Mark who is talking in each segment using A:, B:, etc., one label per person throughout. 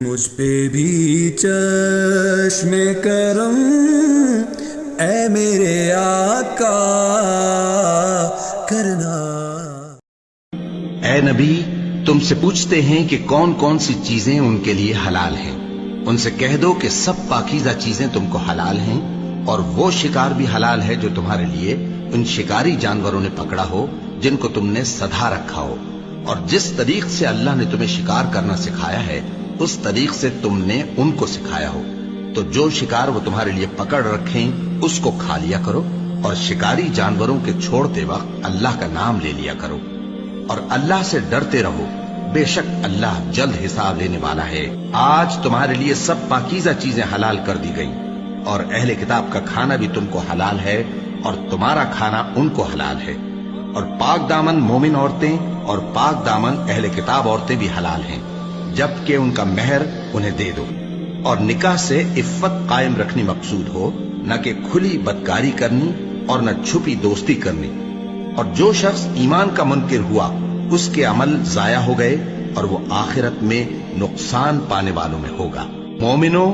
A: مجھ پہ بھی چشم کرم اے میرے آقا کرنا۔
B: اے نبی، تم سے پوچھتے ہیں کہ کون کون سی چیزیں ان کے لیے حلال ہیں۔ ان سے کہہ دو کہ سب پاکیزہ چیزیں تم کو حلال ہیں، اور وہ شکار بھی حلال ہے جو تمہارے لیے ان شکاری جانوروں نے پکڑا ہو جن کو تم نے سدھا رکھا ہو، اور جس طریق سے اللہ نے تمہیں شکار کرنا سکھایا ہے اس طریق سے تم نے ان کو سکھایا ہو۔ تو جو شکار وہ تمہارے لیے پکڑ رکھیں اس کو کھا لیا کرو، اور شکاری جانوروں کے چھوڑتے وقت اللہ کا نام لے لیا کرو، اور اللہ سے ڈرتے رہو، بے شک اللہ جلد حساب لینے والا ہے۔ آج تمہارے لیے سب پاکیزہ چیزیں حلال کر دی گئیں، اور اہل کتاب کا کھانا بھی تم کو حلال ہے اور تمہارا کھانا ان کو حلال ہے، اور پاک دامن مومن عورتیں اور پاک دامن اہل کتاب عورتیں بھی حلال ہیں، جبکہ ان کا مہر انہیں دے دو، اور نکاح سے عفت قائم رکھنی مقصود ہو، نہ کہ کھلی بدکاری کرنی اور نہ چھپی دوستی کرنی۔ اور جو شخص ایمان کا منکر ہوا اس کے عمل ضائع ہو گئے اور وہ آخرت میں نقصان پانے والوں میں ہوگا۔ مومنو،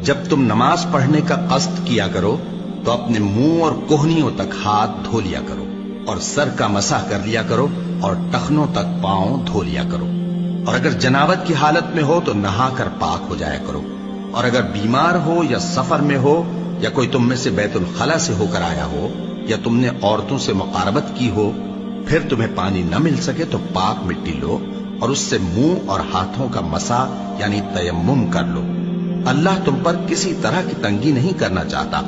B: جب تم نماز پڑھنے کا قصد کیا کرو تو اپنے منہ اور کوہنیوں تک ہاتھ دھو لیا کرو، اور سر کا مسح کر لیا کرو، اور ٹخنوں تک پاؤں دھو لیا کرو، اور اگر جنابت کی حالت میں ہو تو نہا کر پاک ہو جایا کرو، اور اگر بیمار ہو یا سفر میں ہو یا کوئی تم میں سے بیت الخلا سے ہو کر آیا ہو یا تم نے عورتوں سے مقاربت کی ہو، پھر تمہیں پانی نہ مل سکے تو پاک مٹی لو اور اس سے منہ اور ہاتھوں کا مسح یعنی تیمم کر لو۔ اللہ تم پر کسی طرح کی تنگی نہیں کرنا چاہتا،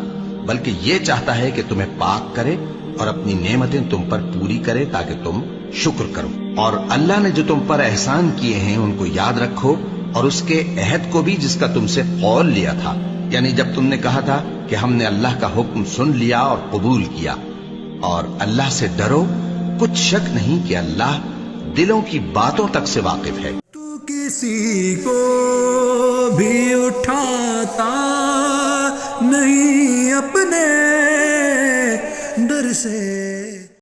B: بلکہ یہ چاہتا ہے کہ تمہیں پاک کرے اور اپنی نعمتیں تم پر پوری کرے تاکہ تم شکر کرو۔ اور اللہ نے جو تم پر احسان کیے ہیں ان کو یاد رکھو، اور اس کے عہد کو بھی جس کا تم سے قول لیا تھا، یعنی جب تم نے کہا تھا کہ ہم نے اللہ کا حکم سن لیا اور قبول کیا۔ اور اللہ سے ڈرو، کچھ شک نہیں کہ اللہ دلوں کی باتوں تک سے واقف ہے۔
A: تو کسی کو بھی اٹھاتا نہیں اپنے در سے